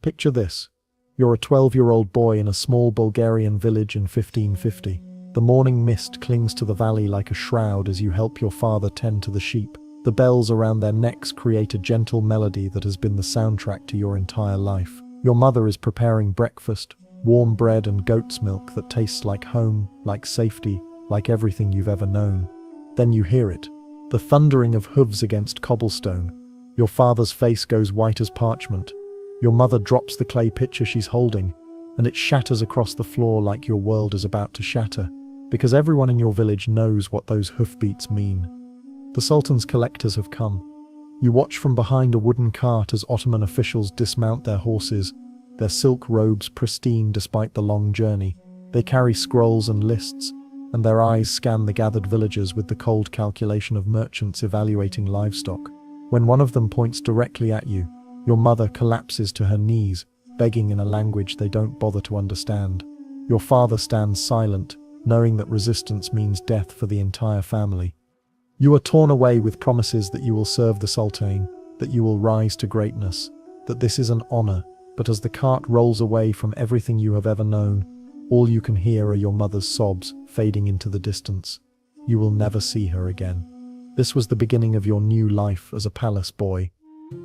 Picture this. You're a 12-year-old boy in a small Bulgarian village in 1550. The morning mist clings to the valley like a shroud as you help your father tend to the sheep. The bells around their necks create a gentle melody that has been the soundtrack to your entire life. Your mother is preparing breakfast, warm bread and goat's milk that tastes like home, like safety, like everything you've ever known. Then you hear it. The thundering of hooves against cobblestone. Your father's face goes white as parchment. Your mother drops the clay pitcher she's holding, and it shatters across the floor like your world is about to shatter, because everyone in your village knows what those hoofbeats mean. The Sultan's collectors have come. You watch from behind a wooden cart as Ottoman officials dismount their horses, their silk robes pristine despite the long journey. They carry scrolls and lists, and their eyes scan the gathered villagers with the cold calculation of merchants evaluating livestock. When one of them points directly at you, your mother collapses to her knees, begging in a language they don't bother to understand. Your father stands silent, knowing that resistance means death for the entire family. You are torn away with promises that you will serve the Sultan, that you will rise to greatness, that this is an honor, but as the cart rolls away from everything you have ever known, all you can hear are your mother's sobs fading into the distance. You will never see her again. This was the beginning of your new life as a palace boy,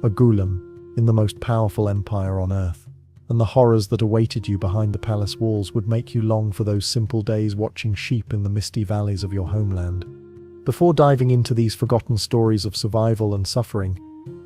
a gulam, in the most powerful empire on earth. And the horrors that awaited you behind the palace walls would make you long for those simple days watching sheep in the misty valleys of your homeland. Before diving into these forgotten stories of survival and suffering,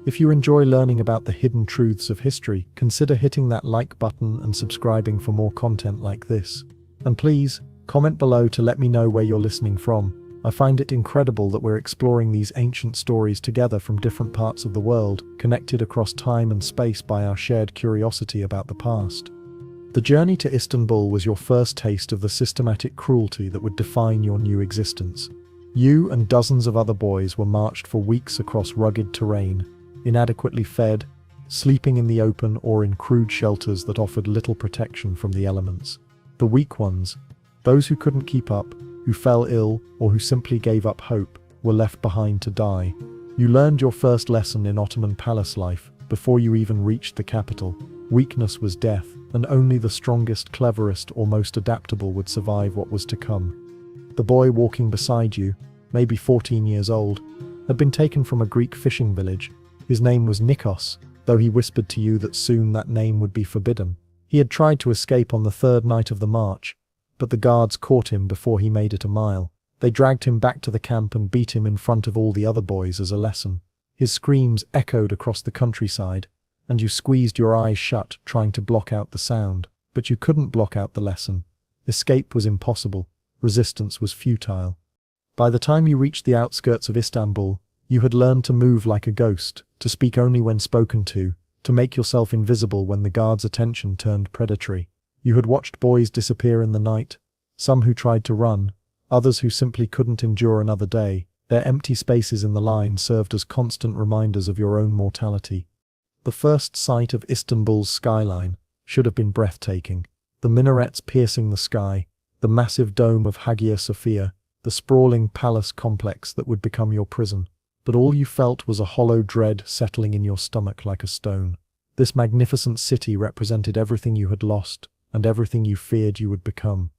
if you enjoy learning about the hidden truths of history, consider hitting that like button and subscribing for more content like this. And please, comment below to let me know where you're listening from. I find it incredible that we're exploring these ancient stories together from different parts of the world, connected across time and space by our shared curiosity about the past. The journey to Istanbul was your first taste of the systematic cruelty that would define your new existence. You and dozens of other boys were marched for weeks across rugged terrain, inadequately fed, sleeping in the open or in crude shelters that offered little protection from the elements. The weak ones, those who couldn't keep up, who fell ill, or who simply gave up hope, were left behind to die. You learned your first lesson in Ottoman palace life before you even reached the capital. Weakness was death, and only the strongest, cleverest, or most adaptable would survive what was to come. The boy walking beside you, maybe 14 years old, had been taken from a Greek fishing village. His name was Nikos, though he whispered to you that soon that name would be forbidden. He had tried to escape on the third night of the march, but the guards caught him before he made it a mile. They dragged him back to the camp and beat him in front of all the other boys as a lesson. His screams echoed across the countryside, and you squeezed your eyes shut trying to block out the sound. But you couldn't block out the lesson. Escape was impossible. Resistance was futile. By the time you reached the outskirts of Istanbul, you had learned to move like a ghost, to speak only when spoken to make yourself invisible when the guards' attention turned predatory. You had watched boys disappear in the night, some who tried to run, others who simply couldn't endure another day. Their empty spaces in the line served as constant reminders of your own mortality. The first sight of Istanbul's skyline should have been breathtaking. The minarets piercing the sky, the massive dome of Hagia Sophia, the sprawling palace complex that would become your prison. But all you felt was a hollow dread settling in your stomach like a stone. This magnificent city represented everything you had lost, and everything you feared you would become.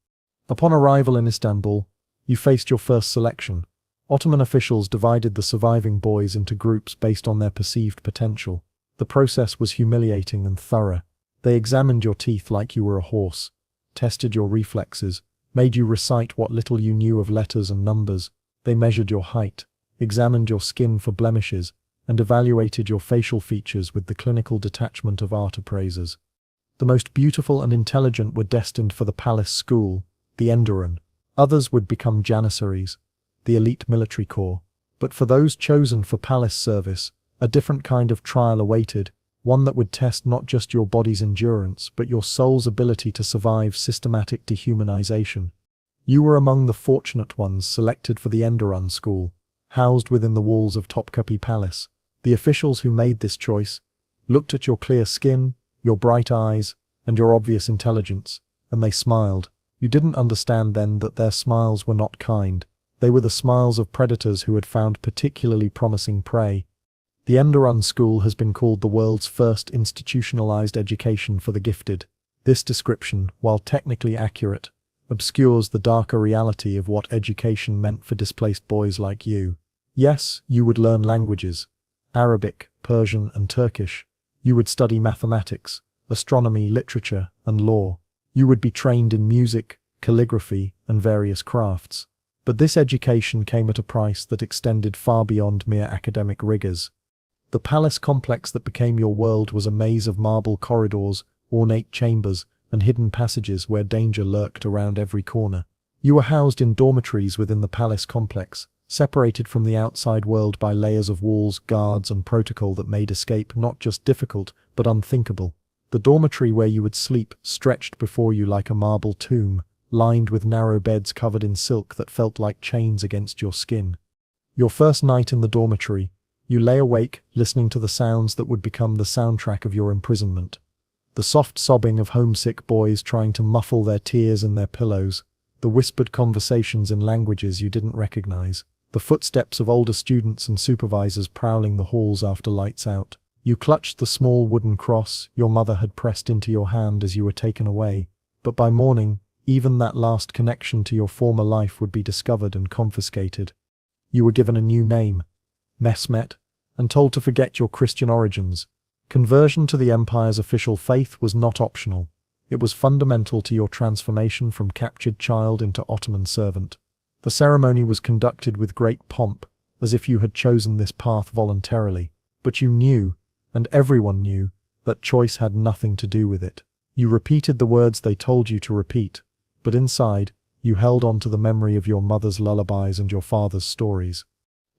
Upon arrival in Istanbul, you faced your first selection. Ottoman officials divided the surviving boys into groups based on their perceived potential. The process was humiliating and thorough. They examined your teeth like you were a horse, tested your reflexes, made you recite what little you knew of letters and numbers. They measured your height, examined your skin for blemishes, and evaluated your facial features with the clinical detachment of art appraisers. The most beautiful and intelligent were destined for the palace school, the Enderun. Others would become janissaries, the elite military corps. But for those chosen for palace service, a different kind of trial awaited, one that would test not just your body's endurance, but your soul's ability to survive systematic dehumanization. You were among the fortunate ones selected for the Enderun school, housed within the walls of Topkapi Palace. The officials who made this choice looked at your clear skin, your bright eyes, and your obvious intelligence, and they smiled. You didn't understand then that their smiles were not kind. They were the smiles of predators who had found particularly promising prey. The Enderun School has been called the world's first institutionalized education for the gifted. This description, while technically accurate, obscures the darker reality of what education meant for displaced boys like you. Yes, you would learn languages: Arabic, Persian, and Turkish. You would study mathematics, astronomy, literature, and law. You would be trained in music, calligraphy, and various crafts. But this education came at a price that extended far beyond mere academic rigors. The palace complex that became your world was a maze of marble corridors, ornate chambers, and hidden passages where danger lurked around every corner. You were housed in dormitories within the palace complex, separated from the outside world by layers of walls, guards, and protocol that made escape not just difficult, but unthinkable. The dormitory where you would sleep stretched before you like a marble tomb, lined with narrow beds covered in silk that felt like chains against your skin. Your first night in the dormitory, you lay awake, listening to the sounds that would become the soundtrack of your imprisonment. The soft sobbing of homesick boys trying to muffle their tears in their pillows, the whispered conversations in languages you didn't recognize, the footsteps of older students and supervisors prowling the halls after lights out. You clutched the small wooden cross your mother had pressed into your hand as you were taken away, but by morning, even that last connection to your former life would be discovered and confiscated. You were given a new name, Mehmet, and told to forget your Christian origins. Conversion to the Empire's official faith was not optional. It was fundamental to your transformation from captured child into Ottoman servant. The ceremony was conducted with great pomp, as if you had chosen this path voluntarily. But you knew, and everyone knew, that choice had nothing to do with it. You repeated the words they told you to repeat, but inside, you held on to the memory of your mother's lullabies and your father's stories.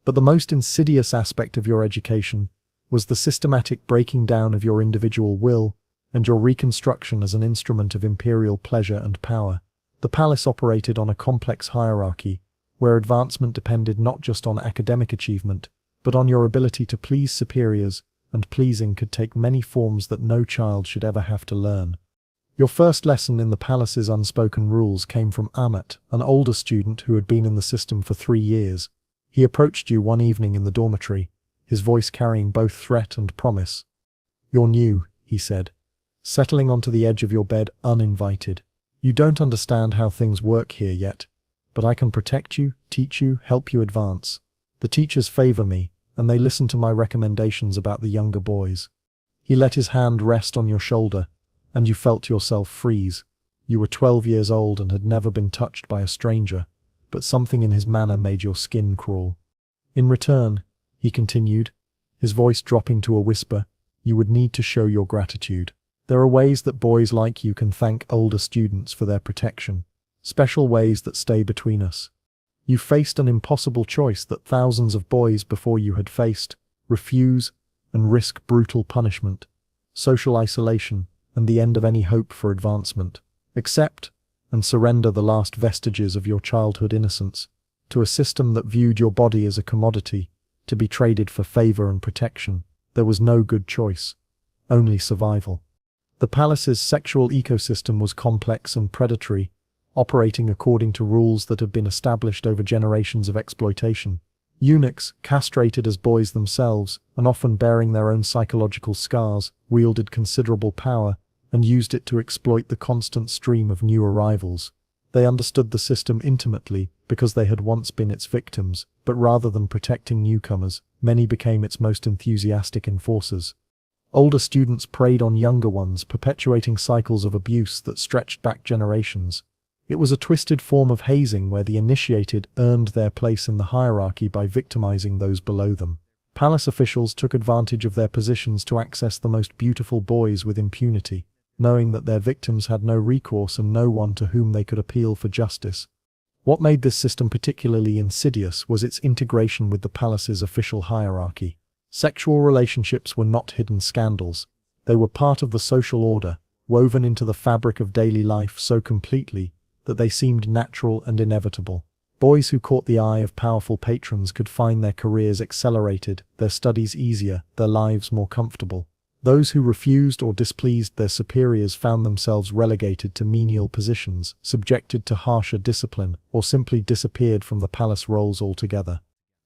But the most insidious aspect of your education was the systematic breaking down of your individual will and your reconstruction as an instrument of imperial pleasure and power. The palace operated on a complex hierarchy, where advancement depended not just on academic achievement, but on your ability to please superiors, and pleasing could take many forms that no child should ever have to learn. Your first lesson in the palace's unspoken rules came from Ahmet, an older student who had been in the system for 3 years. He approached you one evening in the dormitory, his voice carrying both threat and promise. "You're new," he said, settling onto the edge of your bed uninvited. "You don't understand how things work here yet, but I can protect you, teach you, help you advance. The teachers favor me, and they listen to my recommendations about the younger boys." He let his hand rest on your shoulder, and you felt yourself freeze. You were 12 years old and had never been touched by a stranger, but something in his manner made your skin crawl. "In return," he continued, his voice dropping to a whisper, "you would need to show your gratitude. There are ways that boys like you can thank older students for their protection, special ways that stay between us. You faced an impossible choice that thousands of boys before you had faced: refuse and risk brutal punishment, social isolation, and the end of any hope for advancement. Accept and surrender the last vestiges of your childhood innocence to a system that viewed your body as a commodity, to be traded for favor and protection. There was no good choice, only survival." The palace's sexual ecosystem was complex and predatory, operating according to rules that had been established over generations of exploitation. Eunuchs, castrated as boys themselves, and often bearing their own psychological scars, wielded considerable power and used it to exploit the constant stream of new arrivals. They understood the system intimately because they had once been its victims, but rather than protecting newcomers, many became its most enthusiastic enforcers. Older students preyed on younger ones, perpetuating cycles of abuse that stretched back generations. It was a twisted form of hazing where the initiated earned their place in the hierarchy by victimizing those below them. Palace officials took advantage of their positions to access the most beautiful boys with impunity, knowing that their victims had no recourse and no one to whom they could appeal for justice. What made this system particularly insidious was its integration with the palace's official hierarchy. Sexual relationships were not hidden scandals. They were part of the social order, woven into the fabric of daily life so completely that they seemed natural and inevitable. Boys who caught the eye of powerful patrons could find their careers accelerated, their studies easier, their lives more comfortable. Those who refused or displeased their superiors found themselves relegated to menial positions, subjected to harsher discipline, or simply disappeared from the palace rolls altogether.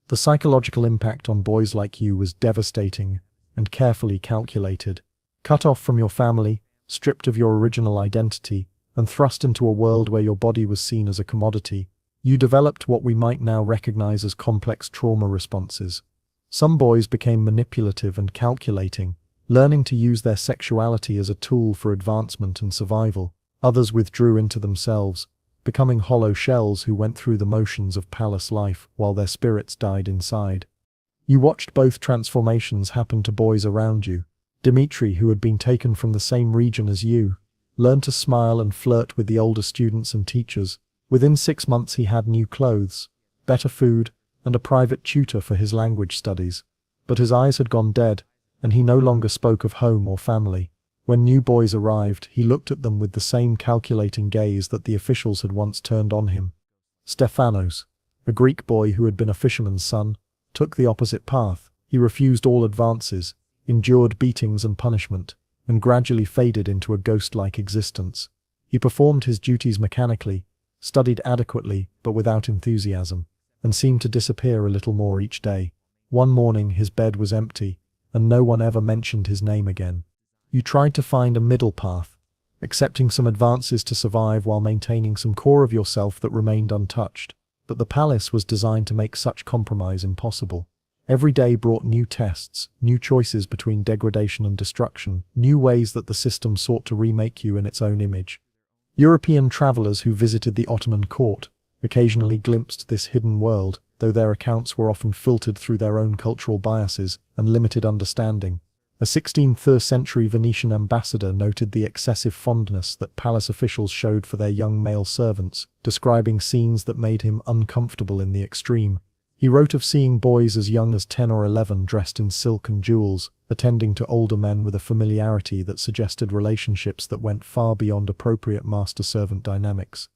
The psychological impact on boys like you was devastating and carefully calculated. Cut off from your family, stripped of your original identity, and thrust into a world where your body was seen as a commodity, you developed what we might now recognize as complex trauma responses. Some boys became manipulative and calculating, learning to use their sexuality as a tool for advancement and survival. Others withdrew into themselves, becoming hollow shells who went through the motions of palace life while their spirits died inside. You watched both transformations happen to boys around you. Dmitri, who had been taken from the same region as you, learned to smile and flirt with the older students and teachers. Within 6 months he had new clothes, better food, and a private tutor for his language studies. But his eyes had gone dead, and he no longer spoke of home or family. When new boys arrived, he looked at them with the same calculating gaze that the officials had once turned on him. Stefanos, a Greek boy who had been a fisherman's son, took the opposite path. He refused all advances, endured beatings and punishment, and gradually faded into a ghost-like existence. He performed his duties mechanically, studied adequately but without enthusiasm, and seemed to disappear a little more each day. One morning his bed was empty, and no one ever mentioned his name again. You tried to find a middle path, accepting some advances to survive while maintaining some core of yourself that remained untouched. But the palace was designed to make such compromise impossible. Every day brought new tests, new choices between degradation and destruction, new ways that the system sought to remake you in its own image. European travelers who visited the Ottoman court occasionally glimpsed this hidden world, though their accounts were often filtered through their own cultural biases and limited understanding. A 16th-century Venetian ambassador noted the excessive fondness that palace officials showed for their young male servants, describing scenes that made him uncomfortable in the extreme. He wrote of seeing boys as young as 10 or 11 dressed in silk and jewels, attending to older men with a familiarity that suggested relationships that went far beyond appropriate master-servant dynamics.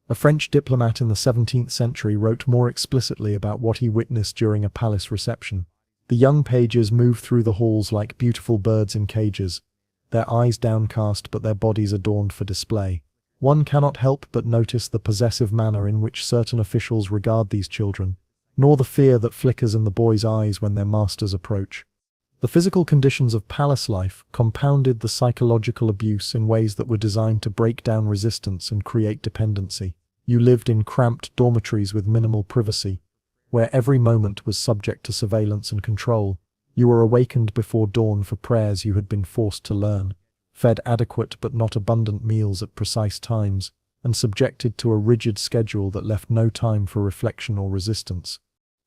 A French diplomat in the 17th century wrote more explicitly about what he witnessed during a palace reception. The young pages moved through the halls like beautiful birds in cages, their eyes downcast but their bodies adorned for display. One cannot help but notice the possessive manner in which certain officials regard these children, nor the fear that flickers in the boys' eyes when their masters approach. The physical conditions of palace life compounded the psychological abuse in ways that were designed to break down resistance and create dependency. You lived in cramped dormitories with minimal privacy, where every moment was subject to surveillance and control. You were awakened before dawn for prayers you had been forced to learn, fed adequate but not abundant meals at precise times, and subjected to a rigid schedule that left no time for reflection or resistance.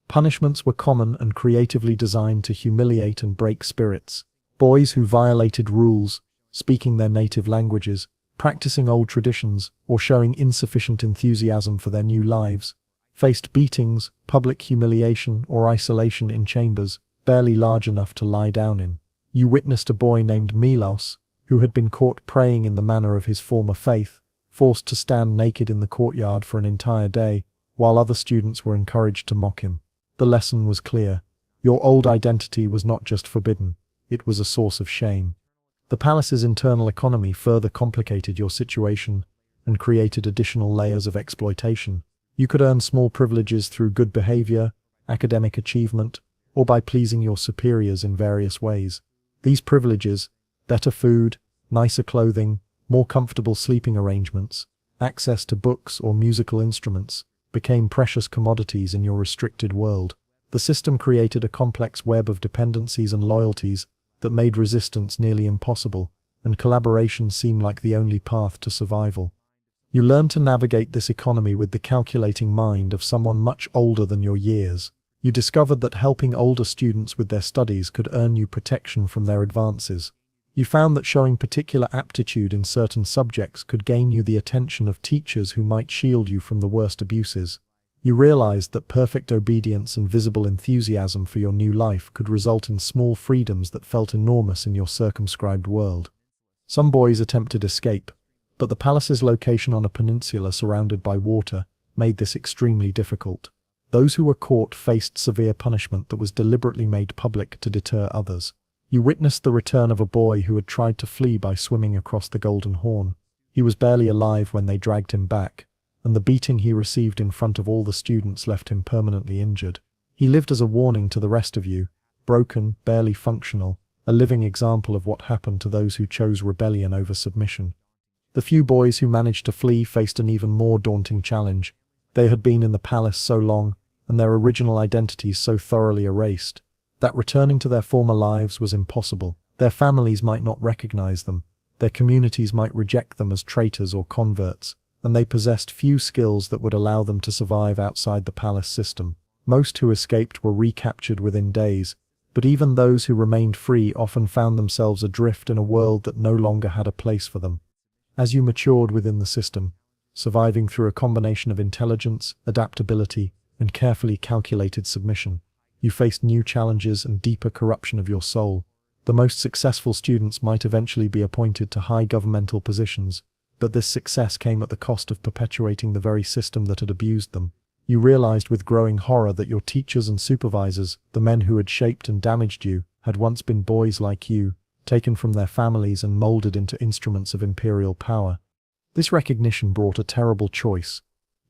Punishments were common and creatively designed to humiliate and break spirits. Boys who violated rules, speaking their native languages, practicing old traditions, or showing insufficient enthusiasm for their new lives, faced beatings, public humiliation, or isolation in chambers, barely large enough to lie down in. You witnessed a boy named Milos, who had been caught praying in the manner of his former faith, forced to stand naked in the courtyard for an entire day, while other students were encouraged to mock him. The lesson was clear. Your old identity was not just forbidden, it was a source of shame. The palace's internal economy further complicated your situation and created additional layers of exploitation. You could earn small privileges through good behavior, academic achievement, or by pleasing your superiors in various ways. These privileges, better food, nicer clothing, more comfortable sleeping arrangements, access to books or musical instruments, became precious commodities in your restricted world. The system created a complex web of dependencies and loyalties that made resistance nearly impossible, and collaboration seemed like the only path to survival. You learned to navigate this economy with the calculating mind of someone much older than your years. You discovered that helping older students with their studies could earn you protection from their advances. You found that showing particular aptitude in certain subjects could gain you the attention of teachers who might shield you from the worst abuses. You realized that perfect obedience and visible enthusiasm for your new life could result in small freedoms that felt enormous in your circumscribed world. Some boys attempted escape, but the palace's location on a peninsula surrounded by water made this extremely difficult. Those who were caught faced severe punishment that was deliberately made public to deter others. You witnessed the return of a boy who had tried to flee by swimming across the Golden Horn. He was barely alive when they dragged him back, and the beating he received in front of all the students left him permanently injured. He lived as a warning to the rest of you, broken, barely functional, a living example of what happened to those who chose rebellion over submission. The few boys who managed to flee faced an even more daunting challenge. They had been in the palace so long, and their original identities so thoroughly erased, that returning to their former lives was impossible. Their families might not recognize them, their communities might reject them as traitors or converts, and they possessed few skills that would allow them to survive outside the palace system. Most who escaped were recaptured within days, but even those who remained free often found themselves adrift in a world that no longer had a place for them. As you matured within the system, surviving through a combination of intelligence, adaptability, and carefully calculated submission, you faced new challenges and deeper corruption of your soul. The most successful students might eventually be appointed to high governmental positions, but this success came at the cost of perpetuating the very system that had abused them. You realized with growing horror that your teachers and supervisors, the men who had shaped and damaged you, had once been boys like you, taken from their families and molded into instruments of imperial power. This recognition brought a terrible choice.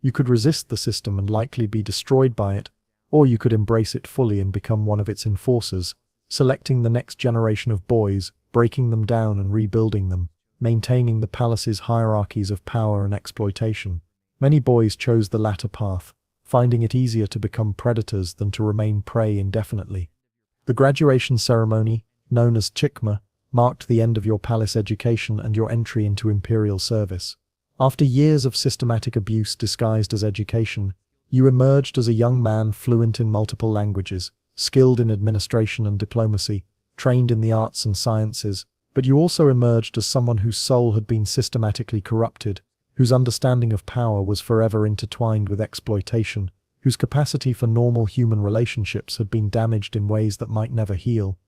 You could resist the system and likely be destroyed by it, or you could embrace it fully and become one of its enforcers, selecting the next generation of boys, breaking them down and rebuilding them, maintaining the palace's hierarchies of power and exploitation. Many boys chose the latter path, finding it easier to become predators than to remain prey indefinitely. The graduation ceremony, known as Chikma, marked the end of your palace education and your entry into imperial service. After years of systematic abuse disguised as education, you emerged as a young man fluent in multiple languages, skilled in administration and diplomacy, trained in the arts and sciences, but you also emerged as someone whose soul had been systematically corrupted, whose understanding of power was forever intertwined with exploitation, whose capacity for normal human relationships had been damaged in ways that might never heal.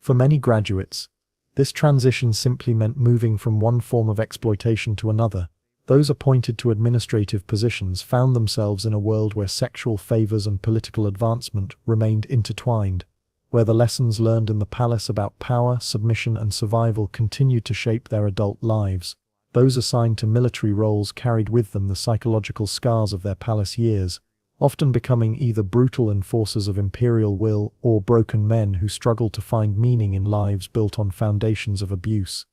For many graduates, this transition simply meant moving from one form of exploitation to another. Those appointed to administrative positions found themselves in a world where sexual favors and political advancement remained intertwined, where the lessons learned in the palace about power, submission, and survival continued to shape their adult lives. Those assigned to military roles carried with them the psychological scars of their palace years, often becoming either brutal enforcers of imperial will or broken men who struggled to find meaning in lives built on foundations of abuse.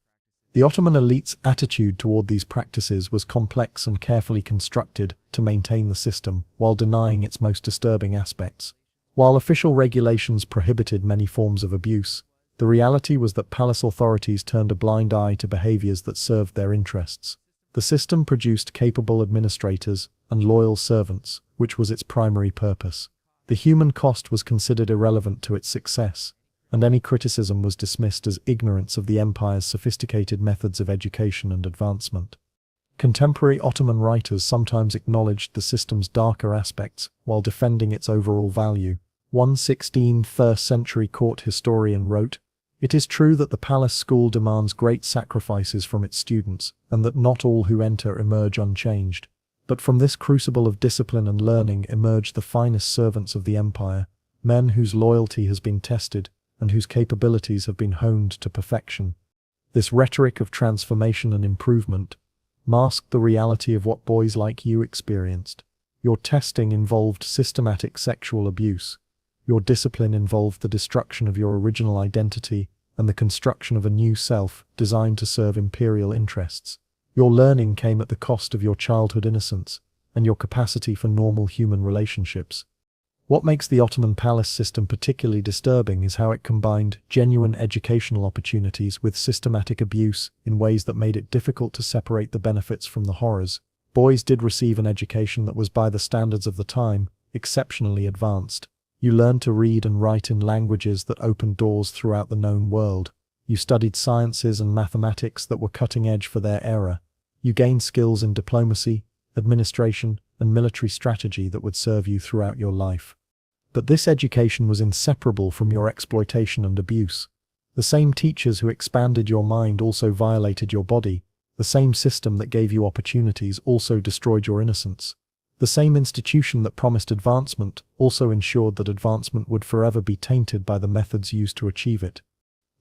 The Ottoman elite's attitude toward these practices was complex and carefully constructed to maintain the system while denying its most disturbing aspects. While official regulations prohibited many forms of abuse, the reality was that palace authorities turned a blind eye to behaviors that served their interests. The system produced capable administrators and loyal servants, which was its primary purpose. The human cost was considered irrelevant to its success, and any criticism was dismissed as ignorance of the empire's sophisticated methods of education and advancement. Contemporary Ottoman writers sometimes acknowledged the system's darker aspects while defending its overall value. One 16th-century court historian wrote, "It is true that the palace school demands great sacrifices from its students, and that not all who enter emerge unchanged. But from this crucible of discipline and learning emerge the finest servants of the empire, men whose loyalty has been tested, and whose capabilities have been honed to perfection." This rhetoric of transformation and improvement masked the reality of what boys like you experienced. Your testing involved systematic sexual abuse. Your discipline involved the destruction of your original identity and the construction of a new self designed to serve imperial interests. Your learning came at the cost of your childhood innocence and your capacity for normal human relationships. What makes the Ottoman palace system particularly disturbing is how it combined genuine educational opportunities with systematic abuse in ways that made it difficult to separate the benefits from the horrors. Boys did receive an education that was, by the standards of the time, exceptionally advanced. You learned to read and write in languages that opened doors throughout the known world. You studied sciences and mathematics that were cutting edge for their era. You gained skills in diplomacy, administration, and military strategy that would serve you throughout your life. But this education was inseparable from your exploitation and abuse. The same teachers who expanded your mind also violated your body. The same system that gave you opportunities also destroyed your innocence. The same institution that promised advancement also ensured that advancement would forever be tainted by the methods used to achieve it.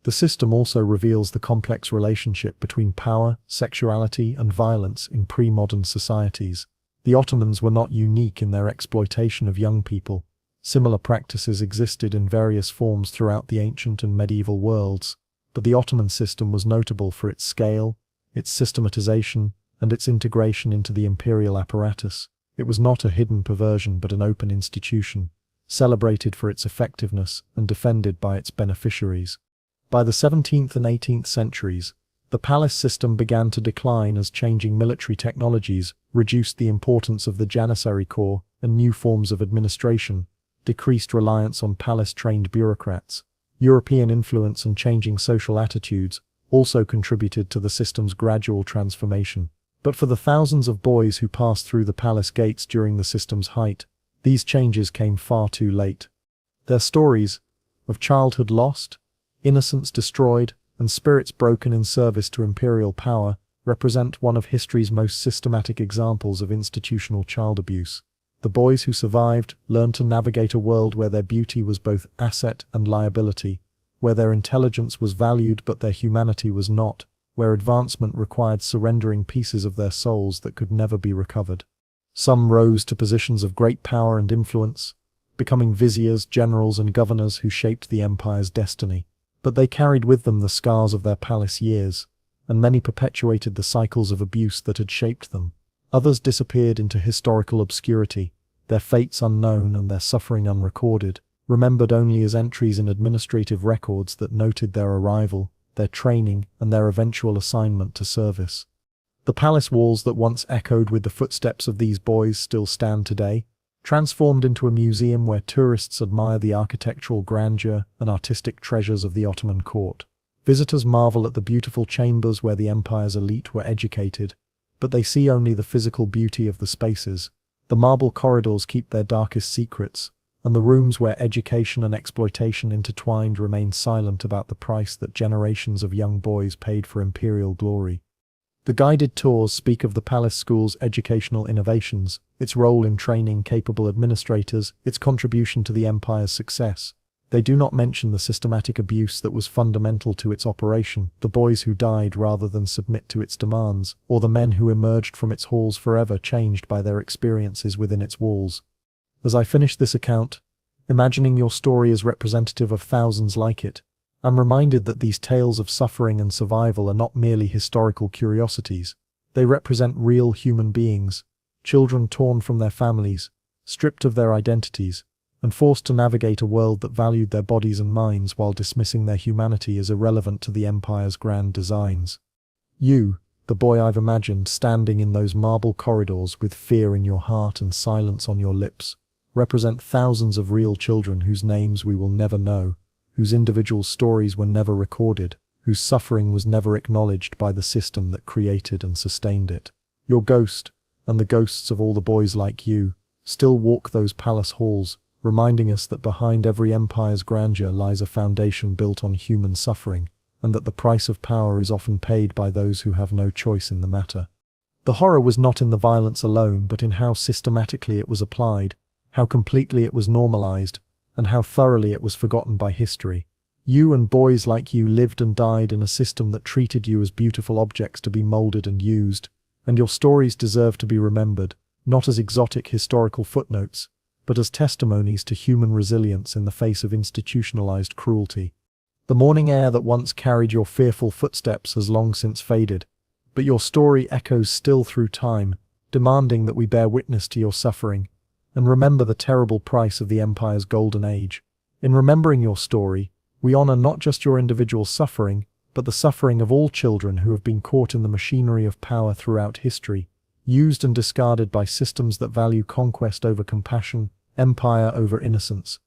The system also reveals the complex relationship between power, sexuality, and violence in pre-modern societies. The Ottomans were not unique in their exploitation of young people. Similar practices existed in various forms throughout the ancient and medieval worlds, but the Ottoman system was notable for its scale, its systematization, and its integration into the imperial apparatus. It was not a hidden perversion but an open institution, celebrated for its effectiveness and defended by its beneficiaries. By the 17th and 18th centuries, the palace system began to decline as changing military technologies reduced the importance of the Janissary Corps, and new forms of administration decreased reliance on palace-trained bureaucrats. European influence and changing social attitudes also contributed to the system's gradual transformation. But for the thousands of boys who passed through the palace gates during the system's height, these changes came far too late. Their stories of childhood lost, innocence destroyed, and spirits broken in service to imperial power represent one of history's most systematic examples of institutional child abuse. The boys who survived learned to navigate a world where their beauty was both asset and liability, where their intelligence was valued but their humanity was not, where advancement required surrendering pieces of their souls that could never be recovered. Some rose to positions of great power and influence, becoming viziers, generals, and governors who shaped the empire's destiny. But they carried with them the scars of their palace years, and many perpetuated the cycles of abuse that had shaped them. Others disappeared into historical obscurity, their fates unknown and their suffering unrecorded, remembered only as entries in administrative records that noted their arrival, their training, and their eventual assignment to service. The palace walls that once echoed with the footsteps of these boys still stand today, transformed into a museum where tourists admire the architectural grandeur and artistic treasures of the Ottoman court. Visitors marvel at the beautiful chambers where the empire's elite were educated, but they see only the physical beauty of the spaces. The marble corridors keep their darkest secrets, and the rooms where education and exploitation intertwined remain silent about the price that generations of young boys paid for imperial glory. The guided tours speak of the palace school's educational innovations, its role in training capable administrators, its contribution to the empire's success. They do not mention the systematic abuse that was fundamental to its operation, the boys who died rather than submit to its demands, or the men who emerged from its halls forever changed by their experiences within its walls. As I finish this account, imagining your story as representative of thousands like it, I'm reminded that these tales of suffering and survival are not merely historical curiosities. They represent real human beings, children torn from their families, stripped of their identities, and forced to navigate a world that valued their bodies and minds while dismissing their humanity as irrelevant to the empire's grand designs. You, the boy I've imagined standing in those marble corridors with fear in your heart and silence on your lips, represent thousands of real children whose names we will never know, whose individual stories were never recorded, whose suffering was never acknowledged by the system that created and sustained it. Your ghost, and the ghosts of all the boys like you, still walk those palace halls, reminding us that behind every empire's grandeur lies a foundation built on human suffering, and that the price of power is often paid by those who have no choice in the matter. The horror was not in the violence alone, but in how systematically it was applied, how completely it was normalized, and how thoroughly it was forgotten by history. You and boys like you lived and died in a system that treated you as beautiful objects to be molded and used, and your stories deserve to be remembered, not as exotic historical footnotes, but as testimonies to human resilience in the face of institutionalized cruelty. The morning air that once carried your fearful footsteps has long since faded, but your story echoes still through time, demanding that we bear witness to your suffering, and remember the terrible price of the empire's golden age. In remembering your story, we honor not just your individual suffering, but the suffering of all children who have been caught in the machinery of power throughout history, used and discarded by systems that value conquest over compassion, empire over innocence,